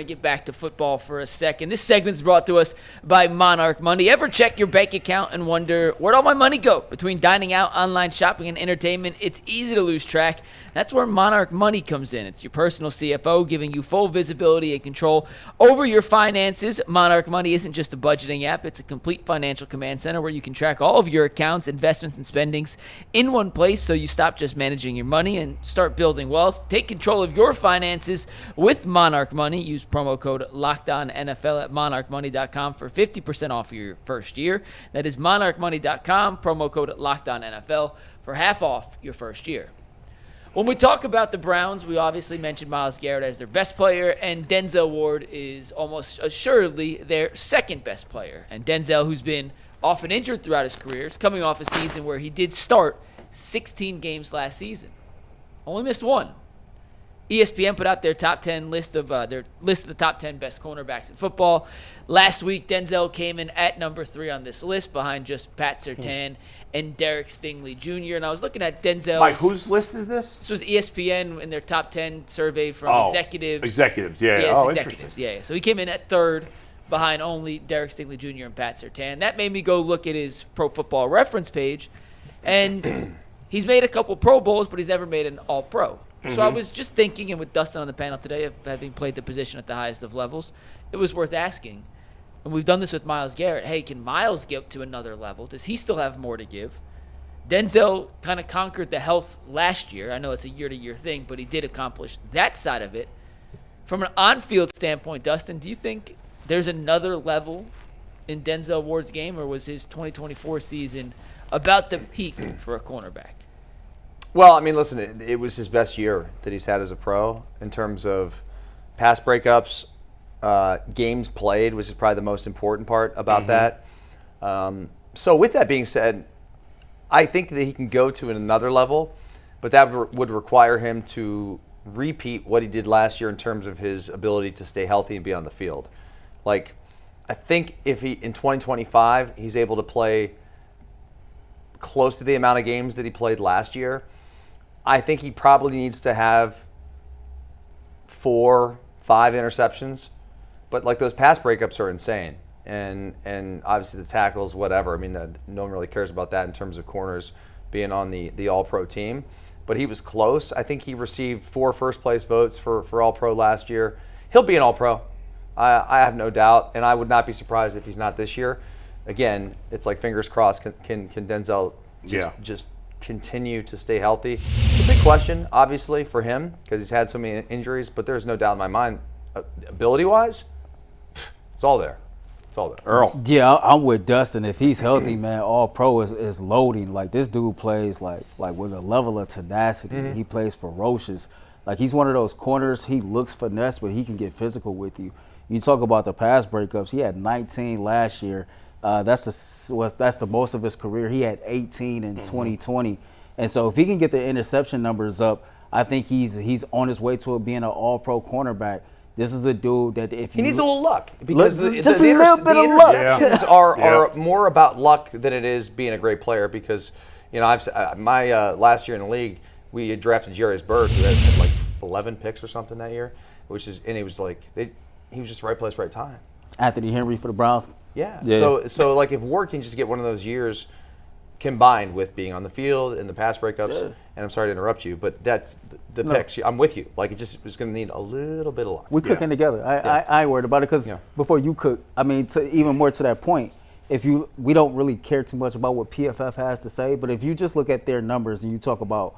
Get back to football for a second. This segment's brought to us by Monarch Money. Ever check your bank account and wonder, where'd all my money go? Between dining out, online shopping, and entertainment, it's easy to lose track. That's where Monarch Money comes in. It's your personal CFO giving you full visibility and control over your finances. Monarch Money isn't just a budgeting app. It's a complete financial command center where you can track all of your accounts, investments, and spendings in one place so you stop just managing your money and start building wealth. Take control of your finances with Monarch Money. Use promo code LOCKEDONNFL at monarchmoney.com for 50% off your first year. That is monarchmoney.com, promo code LOCKEDONNFL for half off your first year. When we talk about the Browns, we obviously mentioned Myles Garrett as their best player, and Denzel Ward is almost assuredly their second best player. And Denzel, who's been often injured throughout his career, is coming off a season where he did start 16 games last season. Only missed one. ESPN put out their top 10 list of the top 10 best cornerbacks in football. Last week, Denzel came in at number 3 on this list, behind just Pat Surtain and Derek Stingley Jr. And I was looking at Denzel. Mike, whose list is this? This was ESPN in their top 10 survey from executives. Executives, yeah. Yes, executives, Interesting. yeah. So he came in at 3rd, behind only Derek Stingley Jr. and Pat Surtain. That made me go look at his Pro Football Reference page, and he's made a couple Pro Bowls, but he's never made an All-Pro. So I was just thinking, and with Dustin on the panel today, of having played the position at the highest of levels, it was worth asking. And we've done this with Myles Garrett. Hey, can Myles get to another level? Does he still have more to give? Denzel kind of conquered the health last year. I know it's a year-to-year thing, but he did accomplish that side of it. From an on-field standpoint, Dustin, do you think there's another level in Denzel Ward's game, or was his 2024 season about the peak for a cornerback? Well, I mean, listen, it was his best year that he's had as a pro in terms of pass breakups, games played, which is probably the most important part about that. So with that being said, I think that he can go to another level, but that would require him to repeat what he did last year in terms of his ability to stay healthy and be on the field. Like, I think if he, in 2025, he's able to play close to the amount of games that he played last year, I think he probably needs to have 4-5 interceptions. But like, those pass breakups are insane. And obviously the tackles, whatever. I mean, no one really cares about that in terms of corners being on the All-Pro team. But he was close. I think he received 4 first-place votes for All-Pro last year. He'll be an All-Pro. I have no doubt. And I would not be surprised if he's not this year. Again, it's like fingers crossed. Can Denzel just continue to stay healthy? It's a big question, obviously, for him because he's had so many injuries. But there's no doubt in my mind, ability-wise, it's all there. It's all there. Earl. Yeah, I'm with Dustin. If he's healthy, man, All Pro is loading. Like, this dude plays like with a level of tenacity. He plays ferocious. Like, he's one of those corners. He looks finesse, but he can get physical with you. You talk about the pass breakups. He had 19 last year. That's the most of his career. He had 18 in 2020. And so if he can get the interception numbers up, I think he's on his way to being an All-Pro cornerback. This is a dude that if he needs a little luck because the interceptions are more about luck than it is being a great player. Because my last year in the league, we had drafted Jarius Byrd, who had like 11 picks or something that year, and he was like he was just right place, right time. Anthony Henry for the Browns. Yeah. So like, if Ward can just get one of those years combined with being on the field and the pass breakups, and I'm sorry to interrupt you, but that's the picks. I'm with you. Like, it just is going to need a little bit of luck. We're cooking together. I ain't worried about it because before you cook, I mean, even more to that point, we don't really care too much about what PFF has to say, but if you just look at their numbers and you talk about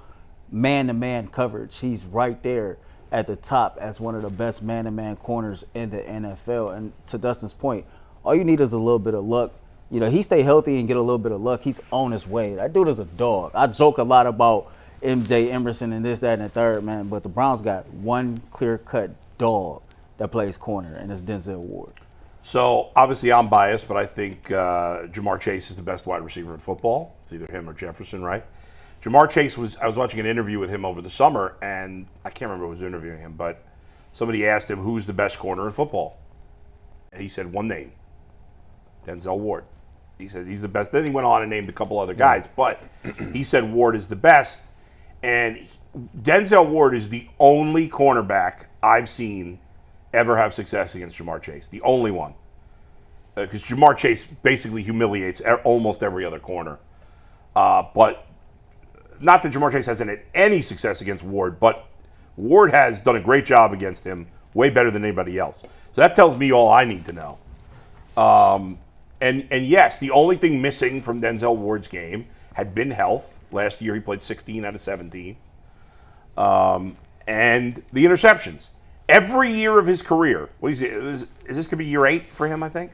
man-to-man coverage, he's right there at the top as one of the best man-to-man corners in the NFL. And to Dustin's point, all you need is a little bit of luck. He stay healthy and get a little bit of luck. He's on his way. That dude is a dog. I joke a lot about MJ Emerson and this, that, and the third, man. But the Browns got one clear-cut dog that plays corner, and it's Denzel Ward. So, obviously, I'm biased, but I think Jamar Chase is the best wide receiver in football. It's either him or Jefferson, right? Jamar Chase I was watching an interview with him over the summer, and I can't remember who was interviewing him, but somebody asked him who's the best corner in football. And he said one name, Denzel Ward. He said he's the best. Then he went on and named a couple other guys, but he said Ward is the best. And Denzel Ward is the only cornerback I've seen ever have success against Jamar Chase. The only one. Because Jamar Chase basically humiliates almost every other corner. But not that Jamar Chase hasn't had any success against Ward, but Ward has done a great job against him, way better than anybody else. So that tells me all I need to know. And yes, the only thing missing from Denzel Ward's game had been health. Last year he played 16 out of 17. And the interceptions. Every year of his career, is this going to be year 8 for him, I think?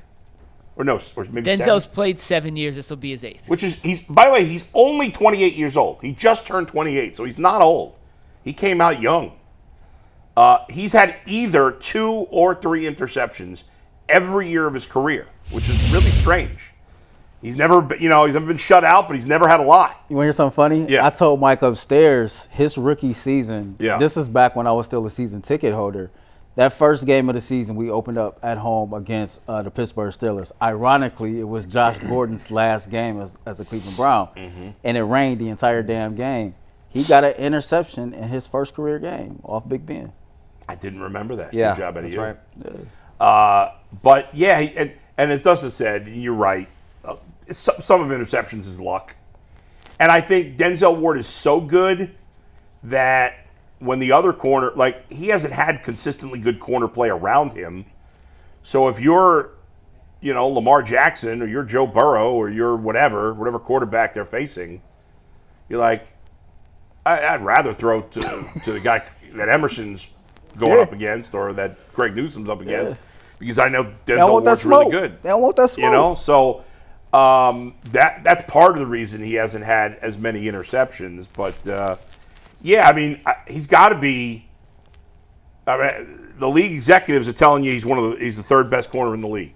Or no, or maybe Denzel's 7? played 7 years. This will be his 8th. Which is, by the way, he's only 28 years old. He just turned 28, so he's not old. He came out young. He's had either 2 or 3 interceptions every year of his career, which is really strange. He's never been shut out, but he's never had a lot. You want to hear something funny? Yeah. I told Mike upstairs his rookie season. Yeah. This is back when I was still a season ticket holder. That first game of the season, we opened up at home against the Pittsburgh Steelers. Ironically, it was Josh Gordon's last game as a Cleveland Brown, and it rained the entire damn game. He got an interception in his first career game off Big Ben. I didn't remember that. Yeah, Good job out of that's you. right. But yeah, and as Dustin said, you're right. Some of interceptions is luck. And I think Denzel Ward is so good that when the other corner, like, he hasn't had consistently good corner play around him. So if you're, Lamar Jackson or you're Joe Burrow or you're whatever quarterback they're facing, you're like, I'd rather throw to the guy that Emerson's going up against or that Greg Newsom's up against because I know Denzel Ward's really good. They don't want that smoke. So that's part of the reason he hasn't had as many interceptions. But he's got to be. The league executives are telling you he's the third best corner in the league.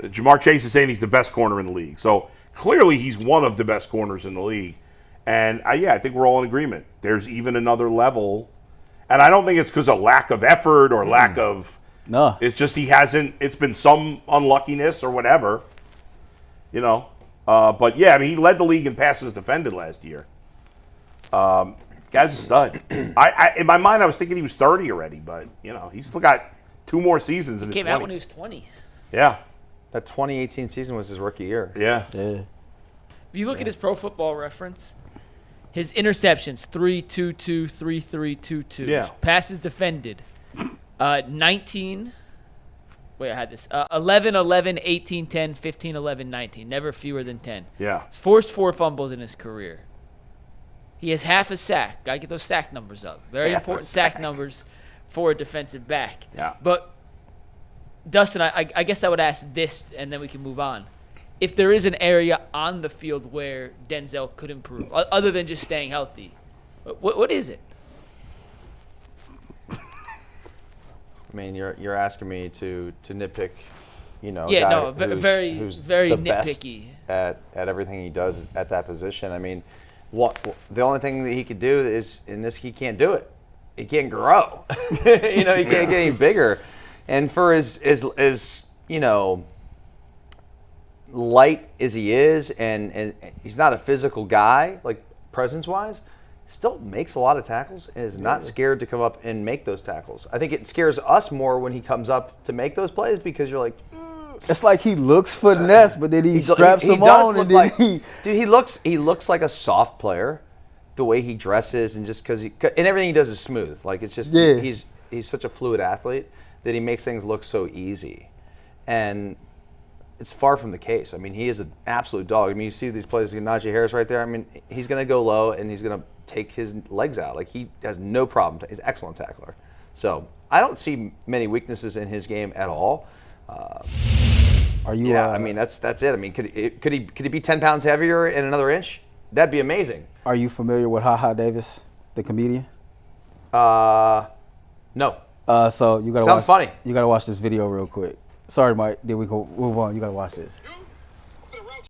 Jamar Chase is saying he's the best corner in the league. So clearly he's one of the best corners in the league. And I think we're all in agreement. There's even another level, and I don't think it's because of lack of effort or lack of. No, it's just he hasn't. It's been some unluckiness or whatever. But yeah, he led the league in passes defended last year. Guy's a stud. In my mind, I was thinking he was 30 already, but he's still got 2 more seasons in his 20s. Came out when he was 20. Yeah. That 2018 season was his rookie year. Yeah. If you look at his Pro Football Reference, his interceptions 3-2-2, 3-3-2-2. Yeah. Passes defended 19. Wait, I had this. 11, 11, 18, 10, 15, 11, 19. Never fewer than 10. Yeah. Forced 4 fumbles in his career. He has half a sack. Got to get those sack numbers up. Very important sack numbers for a defensive back. Yeah. But, Dustin, I guess I would ask this, and then we can move on. If there is an area on the field where Denzel could improve, other than just staying healthy, what is it? I mean, you're asking me to nitpick, Yeah, no, very the nitpicky best at everything he does at that position. I mean, the only thing that he could do is he can't do it. He can't grow. He can't get any bigger. And for his light as he is, and he's not a physical guy, like presence-wise, still makes a lot of tackles and is not scared to come up and make those tackles. I think it scares us more when he comes up to make those plays because you're like, it's like he looks finesse, but then he straps him on, and then dude, he looks like a soft player, the way he dresses, and just because and everything he does is smooth. Like it's just he's such a fluid athlete that he makes things look so easy, and it's far from the case. I mean, he is an absolute dog. I mean, you see these plays, Najee Harris right there. I mean, he's going to go low and he's going to take his legs out. Like he has no problem. He's an excellent tackler. So I don't see many weaknesses in his game at all. Are you? Yeah, I mean that's it. I mean, could he be 10 pounds heavier in another inch? That'd be amazing. Are you familiar with Ha Davis, the comedian? No. So you gotta Sounds funny. You gotta watch this video real quick. Sorry, Mike. Then we go move on. You gotta watch this.